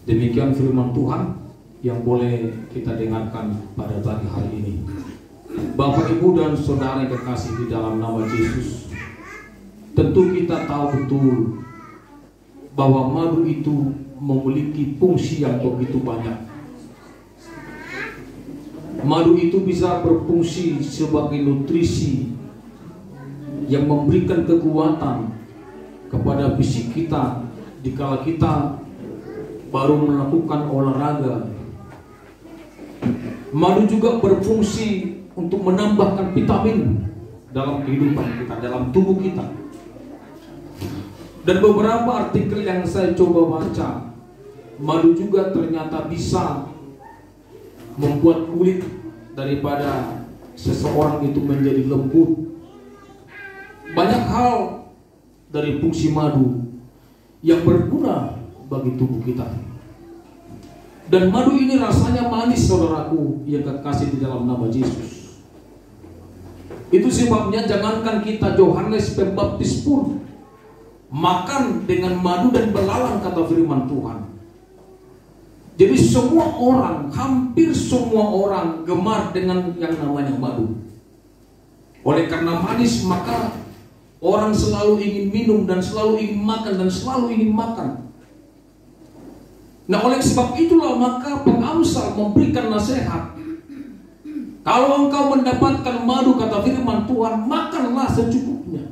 Demikian firman Tuhan yang boleh kita dengarkan pada pagi hari ini. Bapak, Ibu, dan saudara yang terkasih di dalam nama Yesus, tentu kita tahu betul bahwa madu itu memiliki fungsi yang begitu banyak. Madu itu bisa berfungsi sebagai nutrisi yang memberikan kekuatan kepada fisik kita dikala kita baru melakukan olahraga. Madu juga berfungsi untuk menambahkan vitamin dalam kehidupan kita, dalam tubuh kita. Dan beberapa artikel yang saya coba baca, madu juga ternyata bisa membuat kulit daripada seseorang itu menjadi lembut. Banyak hal dari fungsi madu yang berguna bagi tubuh kita. Dan madu ini rasanya manis, saudaraku yang kekasih di dalam nama Yesus. Itu sebabnya jangankan kita, Yohanes Pembaptis pun makan dengan madu dan belalang, kata firman Tuhan. Jadi semua orang, hampir semua orang gemar dengan yang namanya madu. Oleh karena manis, maka orang selalu ingin minum dan selalu ingin makan dan selalu ingin makan. Nah, oleh sebab itulah maka pengamsal memberikan nasihat. Kalau engkau mendapatkan madu, kata firman Tuhan, makanlah secukupnya.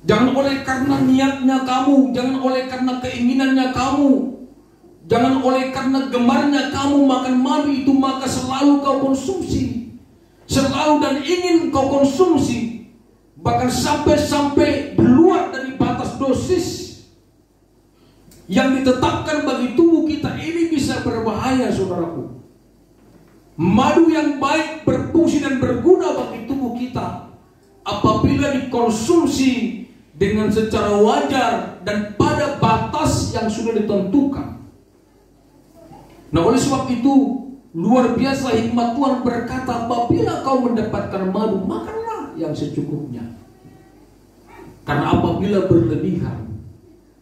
Jangan oleh karena niatnya kamu, jangan oleh karena keinginannya kamu, jangan oleh karena gemarnya kamu makan madu itu, maka selalu kau konsumsi. Selalu dan ingin kau konsumsi. Bahkan sampai di luar dari batas dosis yang ditetapkan bagi tubuh kita. Ini bisa berbahaya, saudaraku. Madu yang baik berfungsi dan berguna bagi tubuh kita apabila dikonsumsi dengan secara wajar dan pada batas yang sudah ditentukan. Nah, oleh sebab itu luar biasa hikmat Tuhan berkata, apabila kau mendapatkan madu, makanlah yang secukupnya. Karena apabila berlebihan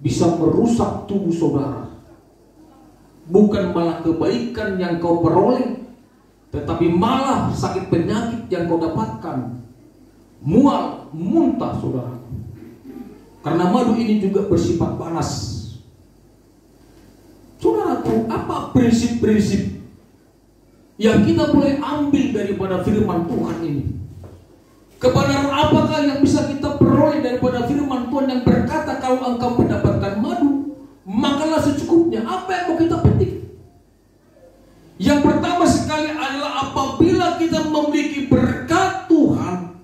bisa merusak tubuh saudara. Bukan malah kebaikan yang kau peroleh, tetapi malah sakit penyakit yang kau dapatkan. Mual, muntah, saudara. Karena madu ini juga bersifat panas. Saudaraku, apa prinsip-prinsip yang kita boleh ambil daripada firman Tuhan ini? Kebenaran apakah yang bisa kita peroleh daripada firman Tuhan yang berkata kalau engkau mendapatkan madu, makanlah secukupnya? Apa yang mau kita petik? Yang pertama sekali adalah apabila kita memiliki berkat Tuhan,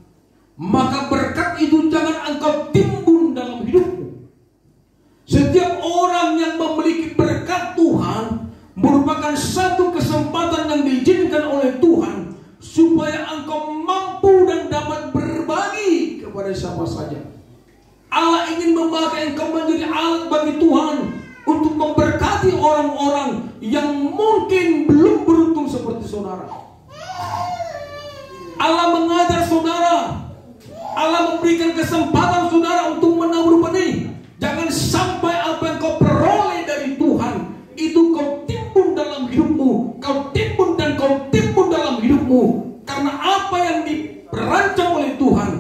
maka berkat itu jangan engkau timbun dalam hidupmu. Setiap orang yang memiliki berkat Tuhan merupakan satu kesempatan yang diizinkan oleh Tuhan supaya engkau mampu dan dapat berbagi kepada siapa saja. Allah ingin memakai engkau menjadi alat bagi Tuhan untuk memberkati orang-orang yang mungkin belum beruntung seperti saudara. Allah mengajar saudara, Allah memberikan kesempatan saudara untuk menabur benih. Jangan sampai apa yang kau peroleh dari Tuhan itu kau timbun dalam hidupmu, kau timbun dan kau timbun dalam hidupmu. Karena apa yang dirancang oleh Tuhan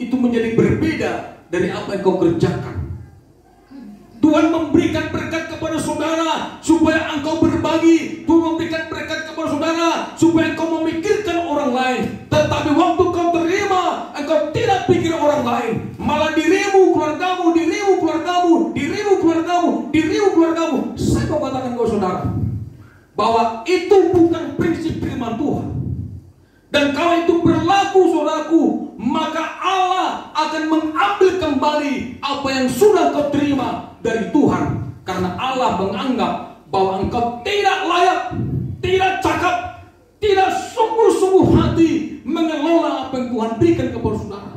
itu menjadi berbeda dari apa yang kau kerjakan. Tuhan memberikan berkat kepada saudara supaya engkau berbagi. Tuhan memberikan berkat kepada saudara supaya engkau memikirkan orang lain. Tetapi waktu kau terima, engkau tidak pikir orang lain. Malah dirimu, keluargamu, dirimu, keluargamu, dirimu, keluargamu, dirimu, keluargamu. Saya mau katakan kepada saudara bahwa itu bukan prinsip firman Tuhan. Dan kalau itu berlaku, saudaraku, maka Allah akan mengambil kembali apa yang sudah kau terima dari Tuhan. Karena Allah menganggap bahwa engkau tidak layak, tidak cakap, tidak sungguh-sungguh hati mengelola apa yang Tuhan berikan kepada saudara.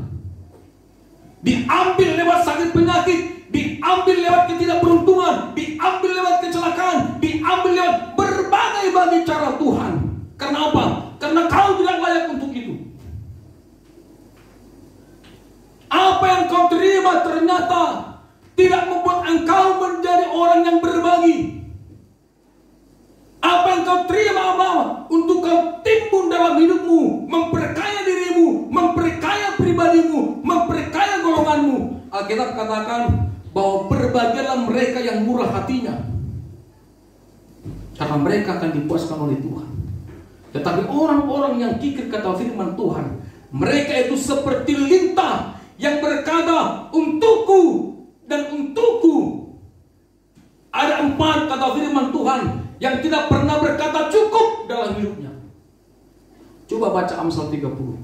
Diambil lewat sakit penyakit, diambil lewat ketidakberuntungan, diambil lewat kecelakaan, diambil lewat berbagai cara Tuhan. Karena apa? Karena kau tidak layak untuk itu. Apa yang kau terima ternyata tidak membuat engkau menjadi orang yang berbagi. Apa yang kau terima untuk kau timbun dalam hidupmu, memperkaya dirimu, memperkaya pribadimu, memperkaya golonganmu. Alkitab katakan bahwa berbahagialah mereka yang murah hatinya, karena mereka akan dipuaskan oleh Tuhan. Tetapi orang-orang yang kikir, kata firman Tuhan, mereka itu seperti lintah yang berkata untukku dan untukku. Ada 4, kata firman Tuhan, yang tidak pernah berkata cukup dalam hidupnya. Coba baca Amsal 30.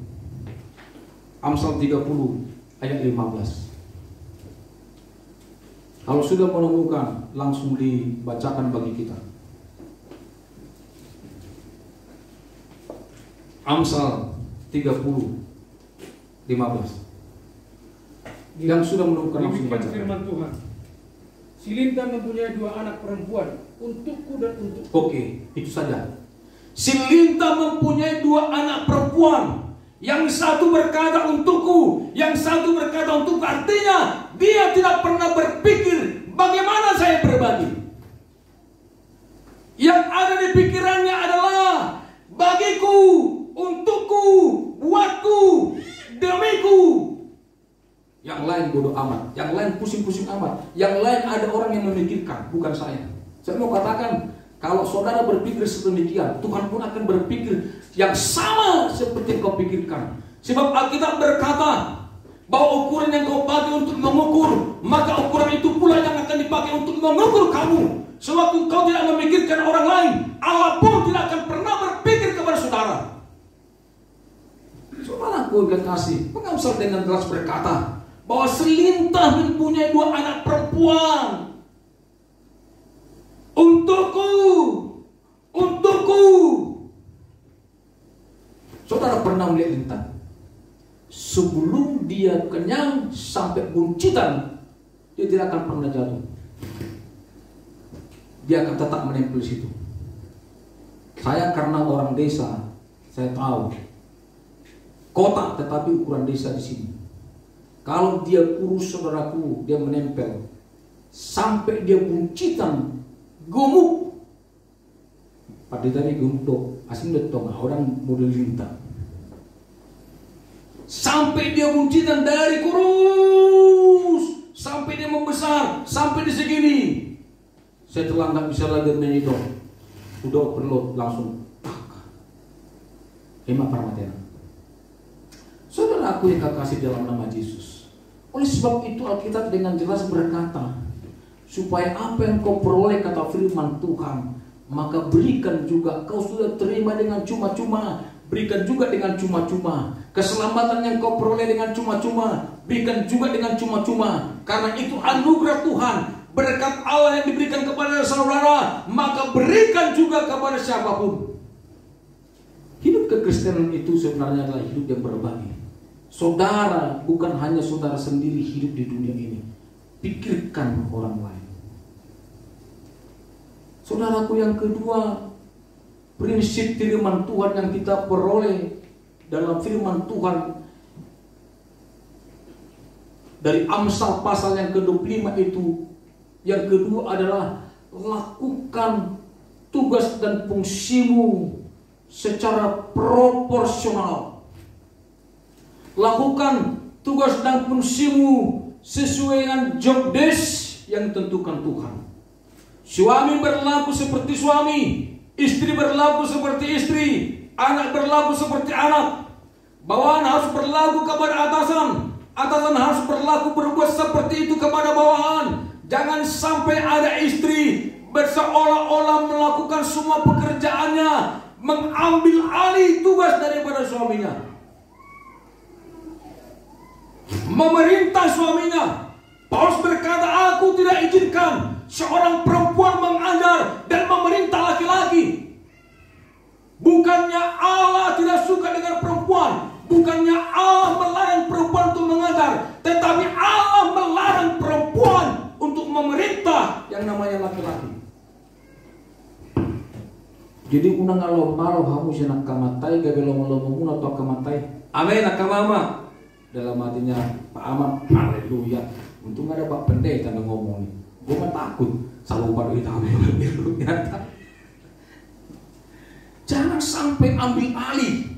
Amsal 30 ayat 15. Kalau sudah menemukan, langsung dibacakan bagi kita. Amsal 30 15. Yang sudah menemukan, langsung dibacakan. Firman Tuhan. Si lintah mempunyai 2 anak perempuan, untukku dan untukku. Oke, itu saja. Si lintah mempunyai 2 anak perempuan. Yang satu berkata untukku, yang satu berkata untukku. Artinya dia tidak pernah berpikir bagaimana saya berbagi. Yang ada di pikirannya adalah bagiku, untukku, buatku, demiku. Yang lain bodoh amat, yang lain pusing-pusing amat, yang lain ada orang yang memikirkan, bukan saya. Saya mau katakan, kalau saudara berpikir sedemikian, Tuhan pun akan berpikir yang sama seperti yang kau pikirkan. Sebab Alkitab berkata bahwa ukuran yang kau pakai untuk mengukur, maka ukuran itu pula yang akan dipakai untuk mengukur kamu. Sewaktu kau tidak memikirkan orang lain, Allah pun tidak akan pernah berpikir kepada saudara. Saudaraku yang kasih, Pengamsal dengan jelas berkata bahwa selintah mempunyai 2 anak perempuan. Untukku, untukku. Saudara pernah melihat lintah? Sebelum dia kenyang sampai buncitan, dia tidak akan pernah jatuh. Dia akan tetap menempel di situ. Saya karena orang desa, saya tahu kotak tetapi ukuran desa di sini. Kalau dia kurus, saudaraku, dia menempel sampai dia buncitan, gemuk. Pada tadi gemuk dok, asing dok, orang model lintah. Sampai dia buncitan dari kurus sampai dia membesar sampai di segini. Setelah nggak bisa lagi menyedot, udah perlu langsung hemat permatena. Saudara aku yang kekasih dalam nama Yesus. Oleh sebab itu Alkitab dengan jelas berkata, supaya apa yang kau peroleh, kata firman Tuhan, maka berikan juga. Kau sudah terima dengan cuma-cuma, berikan juga dengan cuma-cuma. Keselamatan yang kau peroleh dengan cuma-cuma, berikan juga dengan cuma-cuma. Karena itu anugerah Tuhan, berkat Allah yang diberikan kepada saudara, maka berikan juga kepada siapapun. Hidup kekristenan itu sebenarnya adalah hidup yang berbagi. Saudara bukan hanya saudara sendiri hidup di dunia ini, pikirkan orang lain. Saudaraku yang kedua, prinsip firman Tuhan yang kita peroleh dalam firman Tuhan dari Amsal pasal yang ke-25 itu, yang kedua adalah lakukan tugas dan fungsimu secara proporsional. Lakukan tugas dan fungsimu sesuai dengan job desk yang ditentukan Tuhan. Suami berlaku seperti suami, istri berlaku seperti istri, anak berlaku seperti anak. Bawahan harus berlaku kepada atasan, atasan harus berlaku berbuat seperti itu kepada bawahan. Jangan sampai ada istri berseolah-olah melakukan semua pekerjaannya, mengambil alih tugas daripada suaminya, memerintah suaminya. Paulus berkata, aku tidak izinkan seorang perempuan mengajar dan memerintah laki-laki. Bukannya Allah tidak suka dengan perempuan, bukannya Allah melarang perempuan untuk mengajar, tetapi Allah melarang perempuan untuk memerintah yang namanya laki-laki. Jadi unang alo malo hamu sinak kamatai gabelo malomun atau kamatai. Amin akamama. Dalam hatinya Pak Amat, haleluya. Untung ada Pak Pendeta yang ngomong nih. Gue mah takut sama pada hitam yang biru. Jangan sampai ambil alih.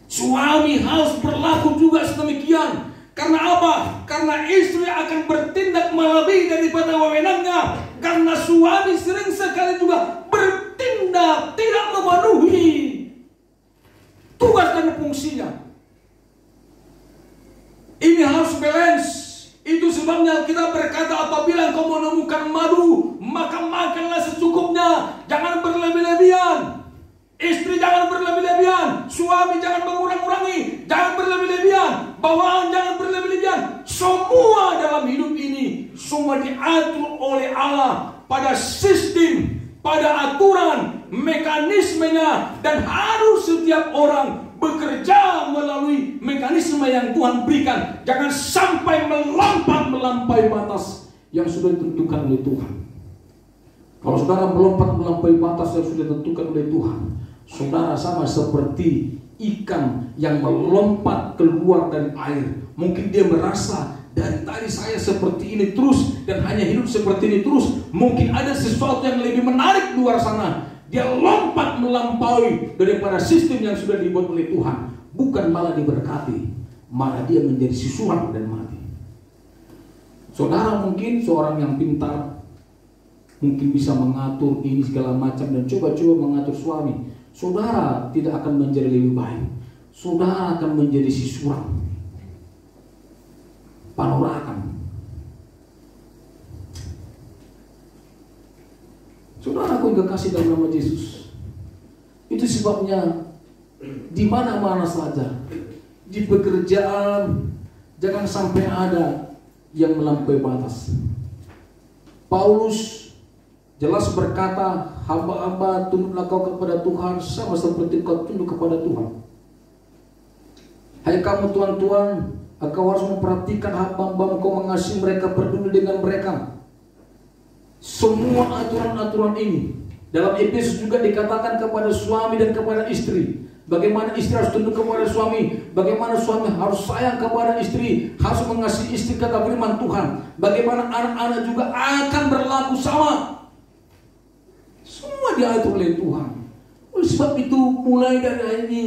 Suami harus berlaku juga sedemikian. Karena apa? Karena istri akan bertindak melebihi daripada wewenangnya. Karena suami sering sekali juga bertindak tidak memenuhi tugas dan fungsinya. Ini harus balance. Itu sebabnya kita berkata, apabila engkau menemukan madu, maka makanlah secukupnya. Jangan berlebih-lebihan. Istri jangan berlebih-lebihan. Suami jangan mengurang-urangi. Jangan berlebih-lebihan. Bawaan jangan berlebih-lebihan. Semua dalam hidup ini semua diatur oleh Allah pada sistem, pada aturan, mekanismenya, dan harus setiap orang bekerja melalui mekanisme yang Tuhan berikan. Jangan sampai melampaui batas yang sudah ditentukan oleh Tuhan. Kalau saudara melompat melampaui batas yang sudah ditentukan oleh Tuhan, saudara sama seperti ikan yang melompat keluar dari air. Mungkin dia merasa dari tadi saya seperti ini terus dan hanya hidup seperti ini terus. Mungkin ada sesuatu yang lebih menarik di luar sana. Dia lompat melampaui daripada sistem yang sudah dibuat oleh Tuhan. Bukan malah diberkati, malah dia menjadi suram dan mati. Saudara mungkin seorang yang pintar, mungkin bisa mengatur ini segala macam dan coba-coba mengatur suami. Saudara tidak akan menjadi lebih baik. Saudara akan menjadi si suram, panorakan. Saudara aku yang kasih dalam nama Yesus. Itu sebabnya di mana-mana saja, di pekerjaan, jangan sampai ada yang melampaui batas. Paulus jelas berkata, hamba-hamba tunduklah kau kepada Tuhan sama seperti kau tunduk kepada Tuhan. Hai kamu tuan-tuan, engkau harus memperhatikan hamba-hamba, engkau mengasihi mereka, peduli dengan mereka. Semua aturan-aturan ini dalam Efesus juga dikatakan kepada suami dan kepada istri. Bagaimana istri harus tunduk kepada suami, bagaimana suami harus sayang kepada istri, harus mengasihi istri, kata firman Tuhan. Bagaimana anak-anak juga akan berlaku sama. Semua diatur oleh Tuhan. Oleh sebab itu mulai dari hari ini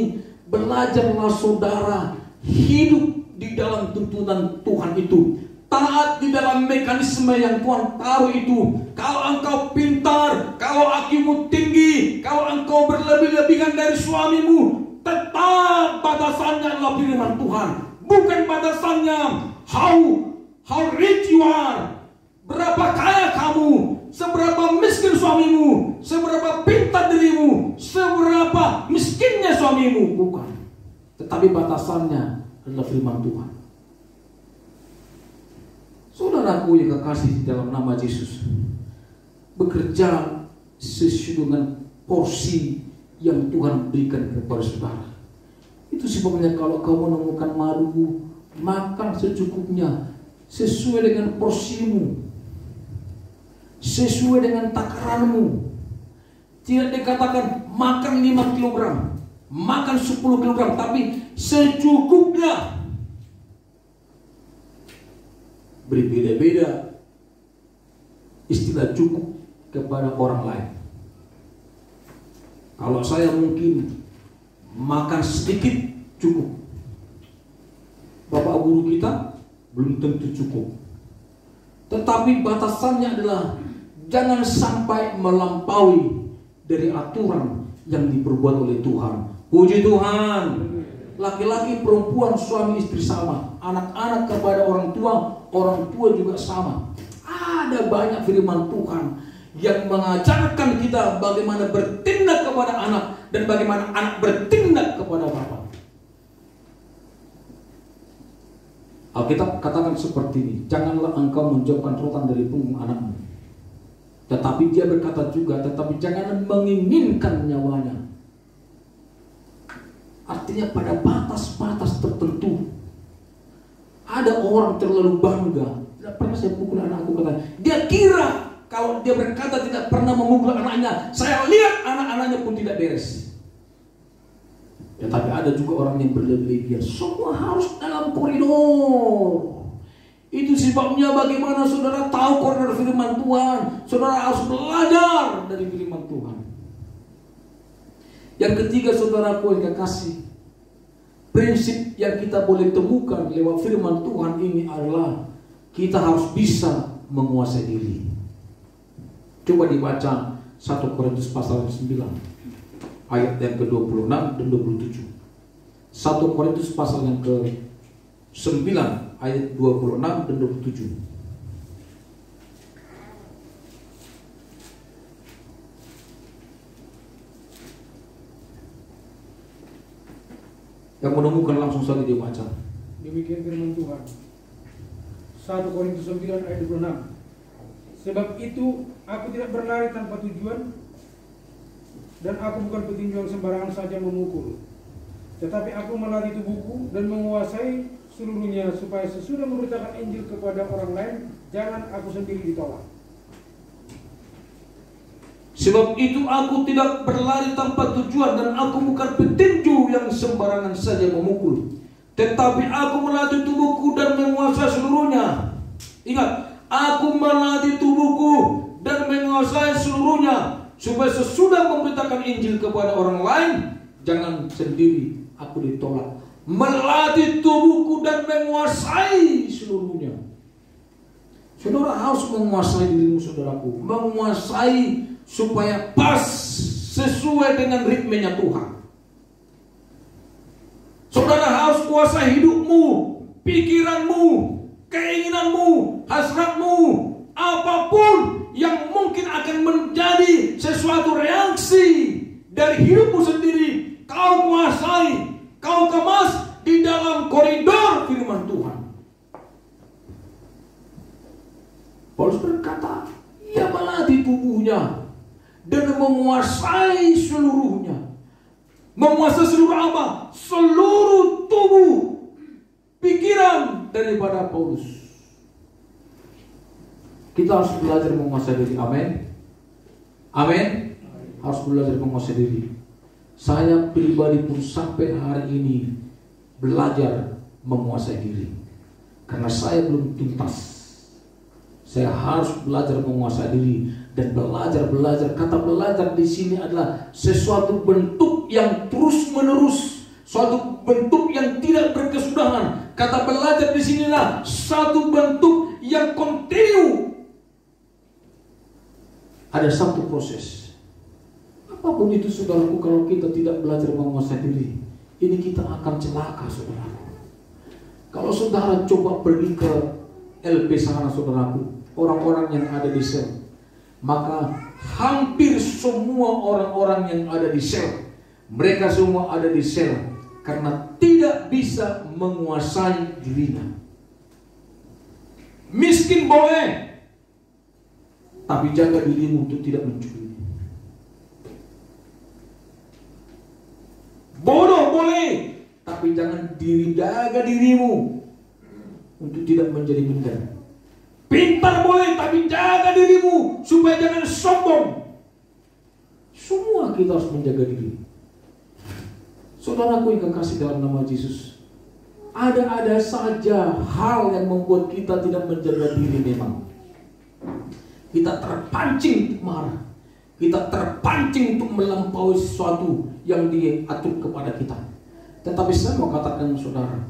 belajarlah saudara hidup di dalam tuntunan Tuhan itu. Taat di dalam mekanisme yang Tuhan taruh itu. Kalau engkau pintar, kalau IQ-mu tinggi, kalau engkau berlebih-lebihan dari suamimu, tetap batasannya adalah firman Tuhan. Bukan batasannya how rich you are, berapa kaya kamu, seberapa miskin suamimu, seberapa pintar dirimu, seberapa miskinnya suamimu. Bukan. Tetapi batasannya adalah firman Tuhan. Saudaraku yang kekasih di dalam nama Yesus, bekerja sesuai dengan porsi yang Tuhan berikan kepada saudara. Itu sebabnya kalau kau menemukan madu, makan secukupnya, sesuai dengan porsimu, sesuai dengan takaranmu. Tidak dikatakan makan 5 kg, makan 10 kg, tapi secukupnya. Berbeda-beda istilah cukup kepada orang lain. Kalau saya mungkin makan sedikit cukup, bapak guru kita belum tentu cukup. Tetapi batasannya adalah jangan sampai melampaui dari aturan yang diperbuat oleh Tuhan. Puji Tuhan. Laki-laki, perempuan, suami istri sama, anak-anak kepada orang tua juga sama. Ada banyak firman Tuhan yang mengajarkan kita bagaimana bertindak kepada anak dan bagaimana anak bertindak kepada bapak. Alkitab katakan seperti ini, janganlah engkau menjauhkan rotan dari punggung anakmu. Tetapi dia berkata juga, tetapi jangan menginginkan nyawanya. Artinya pada batas-batas tertentu. Ada orang terlalu bangga. Tidak pernah saya pukul anakku, katanya. Dia kira kalau dia berkata tidak pernah memukul anaknya, saya lihat anak-anaknya pun tidak beres. Ya, tapi ada juga orang yang berlebihan. Semua harus dalam koridor. Itu sebabnya bagaimana saudara tahu koridor firman Tuhan, saudara harus belajar dari firman Tuhan. Yang ketiga, saudaraku yang kekasih, prinsip yang kita boleh temukan lewat firman Tuhan ini adalah kita harus bisa menguasai diri. Coba dibaca 1 Korintus pasal 9 ayat yang ke-26 dan 27. 1 Korintus pasal yang ke-9 ayat 26 dan 27. Yang menemukan langsung saja dia baca. Demikian firman Tuhan. 1 Korintus 9 ayat 26. Sebab itu aku tidak berlari tanpa tujuan, dan aku bukan petinju yang sembarangan saja memukul, tetapi aku melatih tubuhku dan menguasai seluruhnya, supaya sesudah memberitakan Injil kepada orang lain, jangan aku sendiri ditolak. Sebab itu aku tidak berlari tanpa tujuan, dan aku bukan petinju yang sembarangan saja memukul, tetapi aku melatih tubuhku dan menguasai seluruhnya. Ingat, aku melatih tubuhku dan menguasai seluruhnya, supaya sesudah memberitakan Injil kepada orang lain, jangan sendiri aku ditolak. Melatih tubuhku dan menguasai seluruhnya. Saudara harus menguasai dirimu, saudaraku. Menguasai supaya pas sesuai dengan ritmenya Tuhan. Saudara harus kuasai hidupmu, pikiranmu, keinginanmu, hasratmu, apapun yang mungkin akan menjadi sesuatu reaksi dari hidupmu sendiri, kau kuasai, kau kemas di dalam koridor firman Tuhan. Paulus berkata, ia melatih tubuhnya dan menguasai seluruhnya. Menguasai seluruh apa? Seluruh tubuh, pikiran daripada Paulus. Kita harus belajar menguasai diri. Amin. Amin. Harus belajar menguasai diri. Saya pribadi pun sampai hari ini belajar menguasai diri, karena saya belum tuntas. Saya harus belajar menguasai diri dan belajar. Kata belajar di sini adalah sesuatu bentuk yang terus menerus, suatu bentuk yang tidak berkesudahan. Kata belajar di sinilah satu bentuk yang kontinu. Ada satu proses. Apapun itu, saudaraku, kalau kita tidak belajar menguasai diri, ini kita akan celaka, saudaraku. Kalau saudara coba pergi ke LP sana, saudaraku, orang-orang yang ada di sel, maka hampir semua orang-orang yang ada di sel, mereka semua ada di sel karena tidak bisa menguasai dirinya. Miskin boleh, tapi jaga dirimu untuk tidak mencuri. Bodoh boleh, tapi jangan jaga dirimu untuk tidak menjadi minder. Pintar boleh, tapi jaga dirimu supaya jangan sombong. Semua kita harus menjaga diri. Saudaraku yang kekasih dalam nama Yesus, ada saja hal yang membuat kita tidak menjaga diri. Memang kita terpancing untuk marah, kita terpancing untuk melampaui sesuatu yang diatur kepada kita. Tetapi saya mau katakan saudara,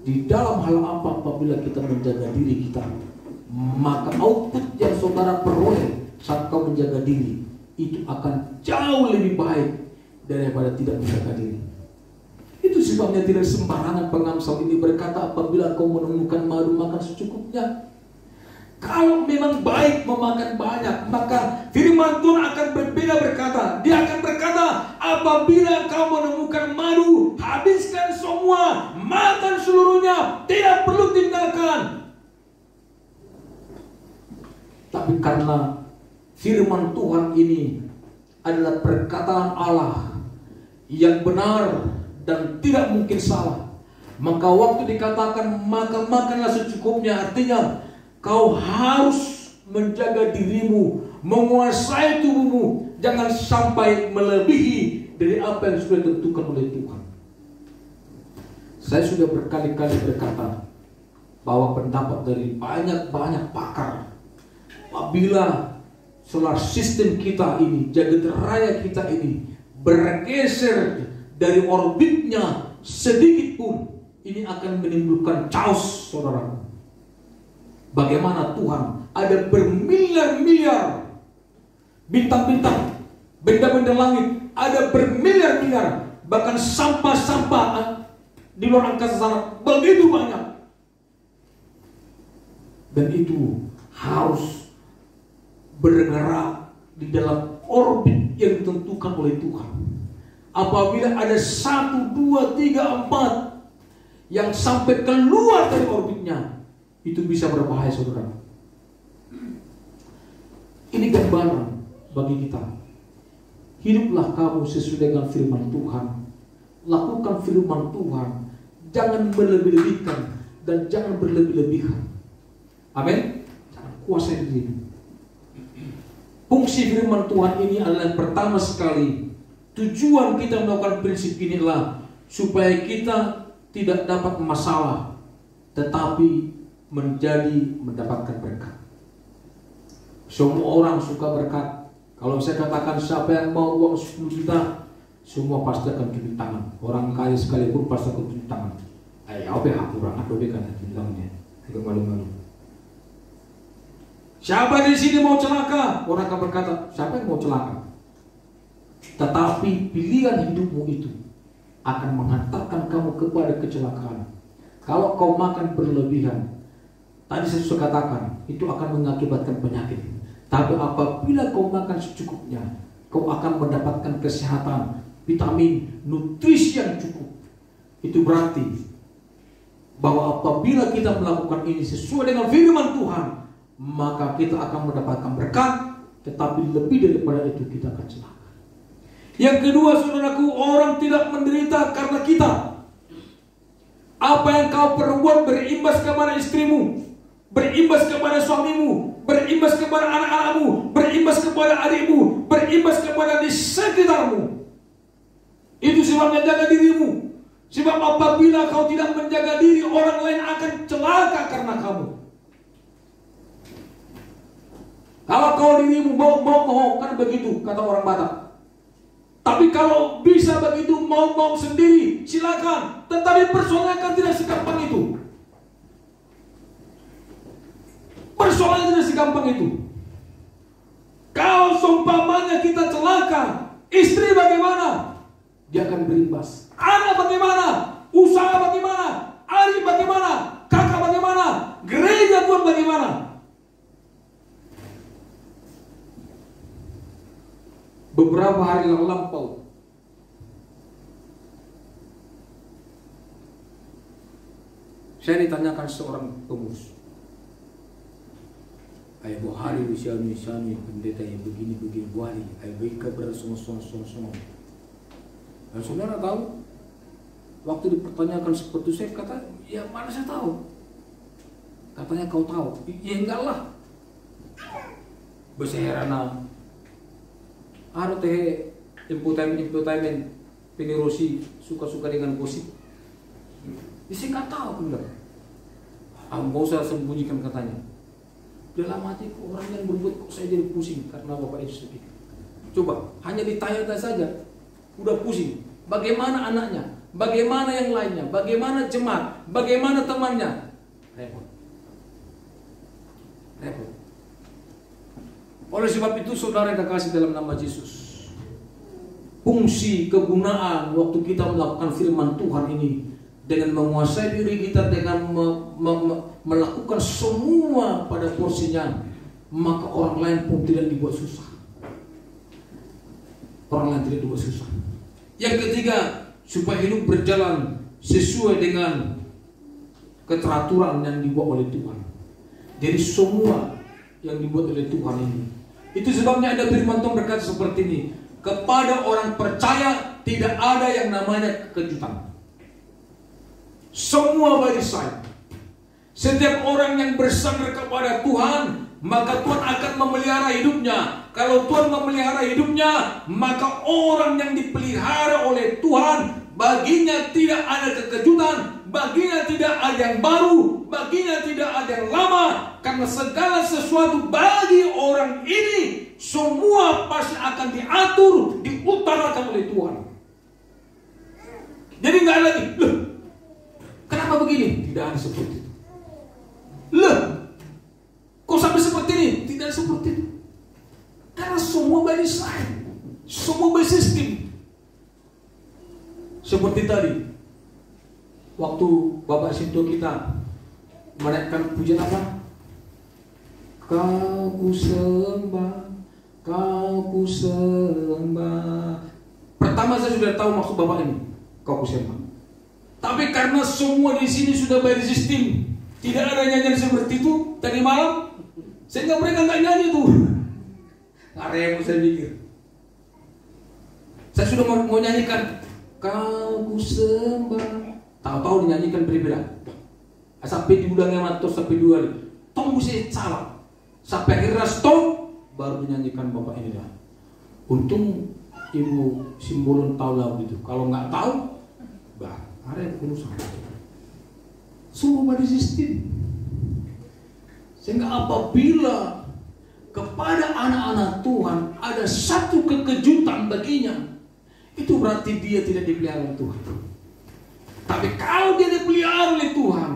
di dalam hal apa apabila kita menjaga diri kita, maka output yang saudara peroleh saat kau menjaga diri itu akan jauh lebih baik daripada tidak menjaga diri. Itu sebabnya tidak sembarangan pengamsal ini berkata, apabila kau menemukan madu, makan secukupnya. Kalau memang baik memakan banyak, maka firman Tuhan akan berbeda berkata. Dia akan berkata, apabila kau menemukan madu, habiskan semua, makan seluruhnya, tidak perlu tinggalkan. Tapi karena firman Tuhan ini adalah perkataan Allah yang benar dan tidak mungkin salah, maka waktu dikatakan makanlah secukupnya, artinya kau harus menjaga dirimu, menguasai tubuhmu, jangan sampai melebihi dari apa yang sudah ditentukan oleh Tuhan. Saya sudah berkali-kali berkata, bawa pendapat dari banyak pakar. Apabila solar system kita ini, jagat raya kita ini bergeser dari orbitnya sedikit pun, ini akan menimbulkan chaos, saudara. Bagaimana Tuhan ada bermiliar-miliar bintang-bintang, benda-benda langit, ada bermiliar-miliar, bahkan sampah-sampah di luar angkasa sana begitu banyak. Dan itu harus bergerak di dalam orbit yang ditentukan oleh Tuhan. Apabila ada 1, 2, 3, 4 yang sampai keluar dari orbitnya, itu bisa berbahaya, saudara. Ini gambaran bagi kita. Hiduplah kamu sesuai dengan firman Tuhan. Lakukan firman Tuhan. Jangan berlebih-lebihkan dan jangan berlebih-lebihan. Amin. Jangan kuasai diri. Fungsi firman Tuhan ini adalah pertama sekali, tujuan kita melakukan prinsip ini adalah supaya kita tidak dapat masalah, tetapi mendapatkan berkat. Semua orang suka berkat. Kalau saya katakan siapa yang mau uang 10 juta, semua pasti akan cuci tangan. Orang kaya sekalipun pasti akan cuci tangan. Apa yang kurang atau kan cuci tangannya? Agak malu-malu. Siapa di sini mau celaka? Orang akan berkata, siapa yang mau celaka? Tetapi pilihan hidupmu itu akan menghantarkan kamu kepada kecelakaan. Kalau kau makan berlebihan, tadi saya sudah katakan, itu akan mengakibatkan penyakit. Tapi apabila kau makan secukupnya, kau akan mendapatkan kesehatan, vitamin, nutrisi yang cukup. Itu berarti bahwa apabila kita melakukan ini sesuai dengan firman Tuhan, maka kita akan mendapatkan berkat, tetapi lebih daripada itu kita akan celaka. Yang kedua, saudaraku, orang tidak menderita karena kita. Apa yang kau perbuat berimbas kepada istrimu, berimbas kepada suamimu, berimbas kepada anak-anakmu, berimbas kepada adikmu, berimbas kepada di sekitarmu. Itu sebabnya jaga dirimu. Sebab apabila kau tidak menjaga diri, orang lain akan celaka karena kamu. Kalau kau dirimu mau kan begitu kata orang Batak. Tapi kalau bisa begitu mau sendiri silakan. Tetapi persoalannya kan tidak segampang itu. Persoalannya tidak segampang itu. Kalau seumpamanya kita celaka, istri bagaimana? Dia akan berimbas. Anak bagaimana? Usaha bagaimana? Adik bagaimana? Kakak bagaimana? Gereja Tuhan bagaimana? Beberapa hari yang lampau, saya ditanyakan seorang pengurus, "Ayo Bu hari usia pendeta yang begini Bu hari, ayo beri kabar semua." Dan saudara tahu, waktu dipertanyakan seperti saya kata, ya mana saya tahu. Katanya kau tahu, ya enggak lah. Berseherana. Ada teh infotainment pengerosi suka-suka dengan gosip. Saya nggak tahu benar. Nggak usah sembunyikan katanya. Dalam hati orang yang berbuat kok saya jadi pusing karena Bapak itu sedih. Coba hanya ditanya saja, udah pusing. Bagaimana anaknya? Bagaimana yang lainnya? Bagaimana jemaat? Bagaimana temannya? Repot. Oleh sebab itu saudara yang kasih dalam nama Yesus, fungsi kegunaan waktu kita melakukan firman Tuhan ini dengan menguasai diri kita, dengan melakukan semua pada porsinya, maka orang lain pun tidak dibuat susah. Orang lain tidak dibuat susah. Yang ketiga, supaya hidup berjalan sesuai dengan keteraturan yang dibuat oleh Tuhan. Jadi semua yang dibuat oleh Tuhan ini. Itu sebabnya ada firman Tuhan berkata seperti ini, kepada orang percaya tidak ada yang namanya kejutan. Semua by design. Setiap orang yang bersandar kepada Tuhan, maka Tuhan akan memelihara hidupnya. Kalau Tuhan memelihara hidupnya, maka orang yang dipelihara oleh Tuhan, baginya tidak ada kekejutan baginya tidak ada yang baru, baginya tidak ada yang lama. Karena segala sesuatu bagi orang ini semua pasti akan diatur, diutarakan oleh Tuhan. Jadi nggak ada lagi, loh, kenapa begini? Tidak ada seperti itu. Loh, kok sampai seperti ini? Tidak seperti itu. Karena semua by design, semua by system. Seperti tadi, waktu Bapak Sinto kita menaikkan pujian apa? Kau ku sembah, kau ku sembah. Pertama saya sudah tahu maksud Bapak ini, kau ku sembah. Tapi karena semua di sini sudah by system, tidak ada nyanyian seperti itu tadi malam, sehingga mereka nggak nyanyi tuh. Area yang saya pikir, saya sudah mau nyanyikan kau ku sembah, tahu-tahu dinyanyikan berbeda. Sampai diulangnya mantul sampai 2 kali. Tunggu saya salah. Sampai akhirnya stop, baru dinyanyikan Bapak ini dah. Untung Ibu Simbolon tahu lagu itu. Kalau nggak tahu, bah, ada yang urusan. Semua pada sistem. Sehingga apabila kepada anak-anak Tuhan ada satu kekejutan baginya, itu berarti dia tidak dipelihara oleh Tuhan. Tapi kalau dia dipelihara oleh Tuhan,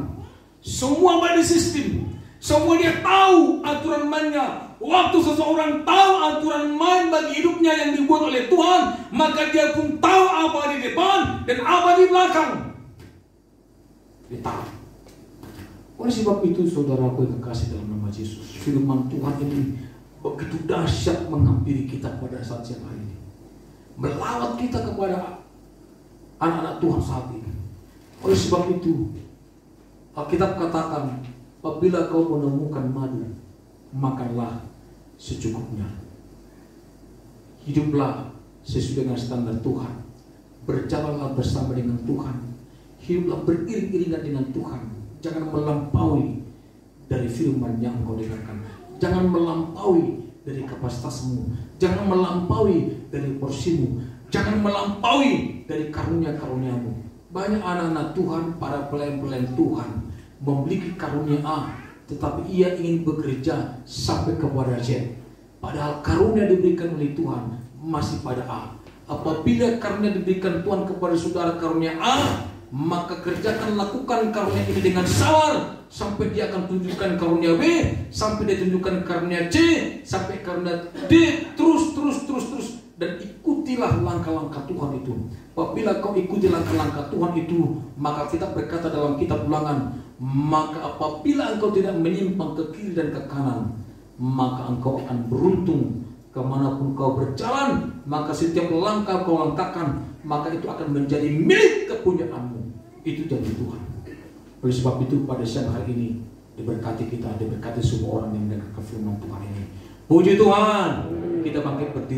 semua pada sistem, semua dia tahu aturan mainnya. Waktu seseorang tahu aturan main bagi hidupnya yang dibuat oleh Tuhan, maka dia pun tahu apa di depan dan apa di belakang. Dia tahu. Oleh sebab itu, saudaraku yang kekasih dalam nama Yesus, firman Tuhan ini begitu dahsyat menghampiri kita pada saat siang hari ini, melawat kita kepada anak-anak Tuhan saat ini. Oleh sebab itu, Alkitab katakan, apabila kau menemukan madu, makanlah secukupnya. Hiduplah sesuai dengan standar Tuhan. Berjalanlah bersama dengan Tuhan. Hiduplah beriring-iringan dengan Tuhan. Jangan melampaui dari firman yang kau dengarkan. Jangan melampaui dari kapasitasmu. Jangan melampaui dari porsimu. Jangan melampaui dari karunia-karuniamu. Banyak anak-anak Tuhan, para pelayan-pelayan Tuhan memiliki karunia A, tetapi ia ingin bekerja sampai kepada Z. Padahal karunia diberikan oleh Tuhan masih pada A. Apabila karunia diberikan Tuhan kepada saudara karunia A, maka kerjakan, lakukan karunia ini dengan sabar sampai dia akan tunjukkan karunia B, sampai dia tunjukkan karunia C, sampai karunia D, terus dan ikutilah langkah-langkah Tuhan itu. Apabila kau ikuti langkah-langkah Tuhan itu, maka kita berkata dalam kitab Ulangan, maka apabila engkau tidak menyimpang ke kiri dan ke kanan, maka engkau akan beruntung kemanapun kau berjalan. Maka setiap langkah kau langkahkan, maka itu akan menjadi milik kepunyaanmu. Itu janji Tuhan. Oleh sebab itu pada siang hari ini, diberkati kita, diberkati semua orang yang mendengar firman Tuhan ini. Puji Tuhan. Kita bangkit berdiri.